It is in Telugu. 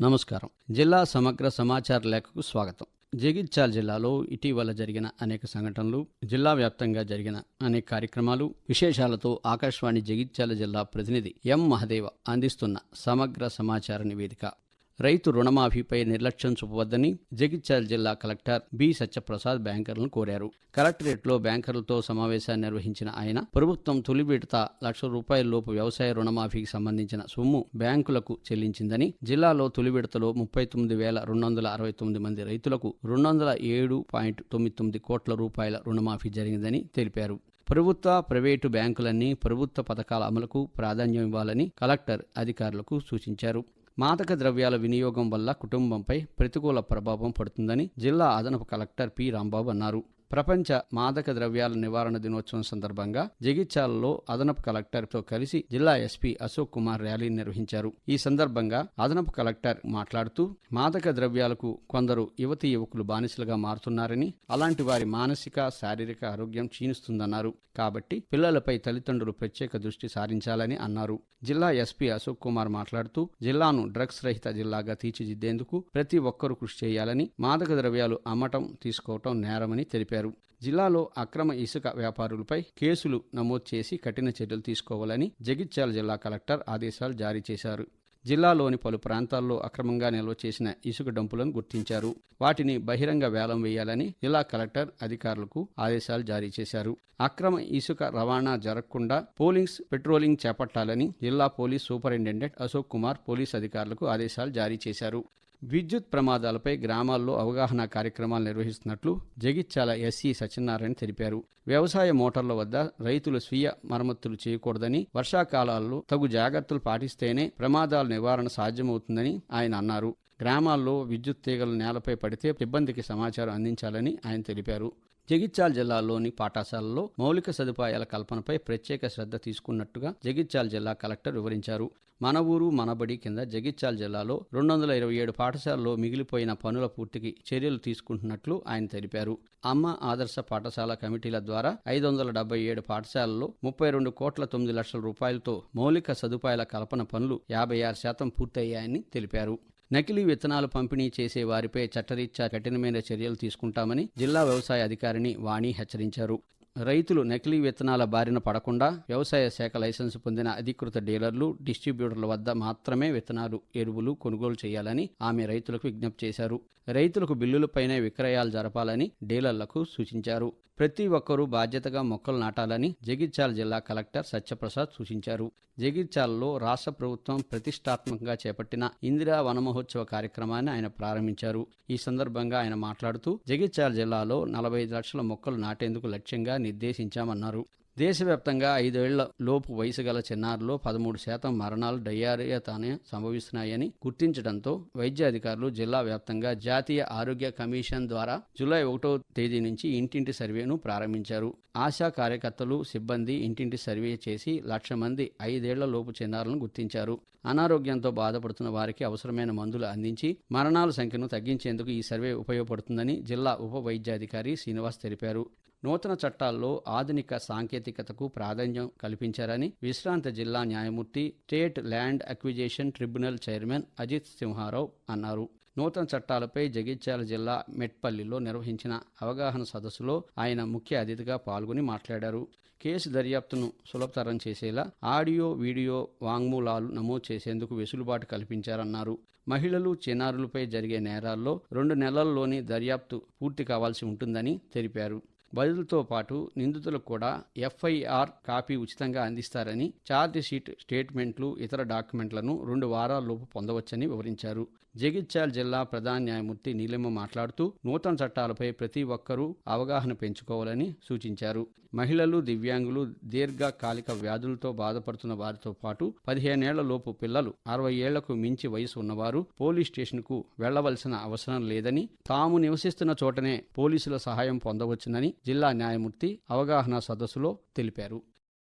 నమస్కారం. జిల్లా సమగ్ర సమాచార లేఖకు స్వాగతం. జగిత్యాల జిల్లాలో ఇటీవల జరిగిన అనేక సంఘటనలు, జిల్లా వ్యాప్తంగా జరిగిన అనేక కార్యక్రమాలు, విశేషాలతో ఆకాశవాణి జగిత్యాల జిల్లా ప్రతినిధి ఎం మహదేవ అందిస్తున్న సమగ్ర సమాచార నివేదిక. రైతు రుణమాఫీపై నిర్లక్ష్యం చూపవద్దని జగిత్యాల జిల్లా కలెక్టర్ బి సత్యప్రసాద్ బ్యాంకర్లను కోరారు. కలెక్టరేట్లో బ్యాంకర్లతో సమావేశాన్ని నిర్వహించిన ఆయన, ప్రభుత్వం తొలి విడత ₹1,00,000 వ్యవసాయ రుణమాఫీకి సంబంధించిన సొమ్ము బ్యాంకులకు చెల్లించిందని, జిల్లాలో తొలి విడతలో 39,269 మంది రైతులకు ₹207.99 కోట్ల రుణమాఫీ జరిగిందని తెలిపారు. ప్రభుత్వ, ప్రైవేటు బ్యాంకులన్నీ ప్రభుత్వ పథకాల అమలుకు ప్రాధాన్యం ఇవ్వాలని కలెక్టర్ అధికారులకు సూచించారు. మాదక ద్రవ్యాల వినియోగం వల్ల కుటుంబంపై ప్రతికూల ప్రభావం పడుతుందని జిల్లా అదనపు కలెక్టర్ పి రాంబాబు అన్నారు. ప్రపంచ మాదక ద్రవ్యాల నివారణ దినోత్సవం సందర్భంగా జగిత్యాలలో అదనపు కలెక్టర్తో కలిసి జిల్లా ఎస్పీ అశోక్ కుమార్ ర్యాలీని నిర్వహించారు. ఈ సందర్భంగా అదనపు కలెక్టర్ మాట్లాడుతూ, మాదక ద్రవ్యాలకు కొందరు యువతీ యువకులు బానిసలుగా మారుతున్నారని, అలాంటి వారి మానసిక, శారీరక ఆరోగ్యం క్షీణిస్తుందన్నారు. కాబట్టి పిల్లలపై తల్లిదండ్రులు ప్రత్యేక దృష్టి సారించాలని అన్నారు. జిల్లా ఎస్పీ అశోక్ కుమార్ మాట్లాడుతూ, జిల్లాను డ్రగ్స్ రహిత జిల్లాగా తీర్చిదిద్దేందుకు ప్రతి ఒక్కరూ కృషి చేయాలని, మాదక ద్రవ్యాలు అమ్మటం, తీసుకోవటం నేరమని తెలిపారు. జిల్లాలో అక్రమ ఇసుక వ్యాపారులపై కేసులు నమోదు చేసి కఠిన చర్యలు తీసుకోవాలని జగిత్యాల జిల్లా కలెక్టర్ ఆదేశాలు జారీ చేశారు. జిల్లాలోని పలు ప్రాంతాల్లో అక్రమంగా నిల్వ చేసిన ఇసుక డంపులను గుర్తించారు. వాటిని బహిరంగ వేలం వేయాలని జిల్లా కలెక్టర్ అధికారులకు ఆదేశాలు జారీ చేశారు. అక్రమ ఇసుక రవాణా జరగకుండా పెట్రోలింగ్ చేపట్టాలని జిల్లా police superintendent Ashok Kumar police అధికారులకు ఆదేశాలు జారీ చేశారు. విద్యుత్ ప్రమాదాలపై గ్రామాల్లో అవగాహన కార్యక్రమాలు నిర్వహిస్తున్నట్లు జగిత్యాల ఎస్సీ సత్యనారాయణ తెలిపారు. వ్యవసాయ మోటార్ల వద్ద రైతులు స్వీయ మరమ్మతులు చేయకూడదని, వర్షాకాలాల్లో తగు జాగ్రత్తలు పాటిస్తేనే ప్రమాదాల నివారణ సాధ్యమవుతుందని ఆయన అన్నారు. గ్రామాల్లో విద్యుత్ తీగలు నేలపై పడితే సిబ్బందికి సమాచారం అందించాలని ఆయన తెలిపారు. జగిత్యాల జిల్లాలోని పాఠశాలల్లో మౌలిక సదుపాయాల కల్పనపై ప్రత్యేక శ్రద్ధ తీసుకున్నట్టుగా జగిత్యాల జిల్లా కలెక్టర్ వివరించారు. మన ఊరు మనబడి కింద జగిత్యాల జిల్లాలో 227 పాఠశాలలో మిగిలిపోయిన పనుల పూర్తికి చర్యలు తీసుకుంటున్నట్లు ఆయన తెలిపారు. అమ్మ ఆదర్శ పాఠశాల కమిటీల ద్వారా 577 పాఠశాలల్లో 32,09 లక్షల రూపాయలతో మౌలిక సదుపాయాల కల్పన పనులు 56% పూర్తయ్యాయని తెలిపారు. నకిలీ విత్తనాలు పంపిణీ చేసే వారిపై చట్టరీత్యా కఠినమైన చర్యలు తీసుకుంటామని జిల్లా వ్యవసాయ అధికారిని వాణి హెచ్చరించారు. రైతులు నకిలీ విత్తనాల బారిన పడకుండా వ్యవసాయ శాఖ లైసెన్సు పొందిన అధికృత డీలర్లు, డిస్ట్రిబ్యూటర్ల వద్ద మాత్రమే విత్తనాలు, ఎరువులు కొనుగోలు చేయాలని ఆమె రైతులకు విజ్ఞప్తి చేశారు. రైతులకు బిల్లులపైనే విక్రయాలు జరపాలని డీలర్లకు సూచించారు. ప్రతి ఒక్కరూ బాధ్యతగా మొక్కలు నాటాలని జగిత్యాల జిల్లా కలెక్టర్ సత్యప్రసాద్ సూచించారు. జగిత్యాలలో రాష్ట్ర ప్రభుత్వం ప్రతిష్టాత్మకంగా చేపట్టిన ఇందిరా వన మహోత్సవ కార్యక్రమాన్ని ఆయన ప్రారంభించారు. ఈ సందర్భంగా ఆయన మాట్లాడుతూ, జగిత్యాల జిల్లాలో 45 లక్షల మొక్కలు నాటేందుకు లక్ష్యంగా నిర్దేశించామన్నారు. దేశవ్యాప్తంగా 5 ఏళ్ల లోపు వయసు గల చిన్నారులో 13% మరణాలు డయేరియాతోనే సంభవిస్తున్నాయని గుర్తించడంతో వైద్య అధికారులు జిల్లా వ్యాప్తంగా జాతీయ ఆరోగ్య కమిషన్ ద్వారా జూలై 1వ తేదీ నుంచి ఇంటింటి సర్వేను ప్రారంభించారు. ఆశా కార్యకర్తలు, సిబ్బంది ఇంటింటి సర్వే చేసి 1,00,000 మంది 5 ఏళ్ల లోపు చిన్నారులను గుర్తించారు. అనారోగ్యంతో బాధపడుతున్న వారికి అవసరమైన మందులు అందించి మరణాల సంఖ్యను తగ్గించేందుకు ఈ సర్వే ఉపయోగపడుతుందని జిల్లా ఉప వైద్యాధికారి శ్రీనివాస్ తెలిపారు. నూతన చట్టాల్లో ఆధునిక సాంకేతికతకు ప్రాధాన్యం కల్పించారని విశ్రాంత జిల్లా న్యాయమూర్తి, state land acquisition tribunal chairman Ajit Simharao అన్నారు. నూతన చట్టాలపై జగిత్యాల జిల్లా మెట్పల్లిలో నిర్వహించిన అవగాహన సదస్సులో ఆయన ముఖ్య అతిథిగా పాల్గొని మాట్లాడారు. కేసు దర్యాప్తును సులభతరం చేసేలా ఆడియో, వీడియో వాంగ్మూలాలు నమోదు చేసేందుకు వెసులుబాటు కల్పించారన్నారు. మహిళలు, చిన్నారులపై జరిగే నేరాల్లో 2 నెలల్లోనే దర్యాప్తు పూర్తి కావాల్సి ఉంటుందని తెలిపారు. బదులతో పాటు నిందితులకు కూడా FIR కాపీ ఉచితంగా అందిస్తారని, ఛార్జ్ షీట్, స్టేట్మెంట్లు, ఇతర డాక్యుమెంట్లను 2 వారాల్లోపు పొందవచ్చని వివరించారు. జగిత్యాల జిల్లా ప్రధాన న్యాయమూర్తి నీలిమ మాట్లాడుతూ, నూతన చట్టాలపై ప్రతి ఒక్కరూ అవగాహన పెంచుకోవాలని సూచించారు. మహిళలు, దివ్యాంగులు, దీర్ఘకాలిక వ్యాధులతో బాధపడుతున్న వారితో పాటు 15 ఏళ్ల లోపు పిల్లలు, 60 ఏళ్లకు మించి వయసు ఉన్నవారు పోలీస్ స్టేషన్కు వెళ్లవలసిన అవసరం లేదని, తాము నివసిస్తున్న చోటనే పోలీసుల సహాయం పొందవచ్చునని జిల్లా న్యాయమూర్తి అవగాహన సదస్సులో తెలిపారు.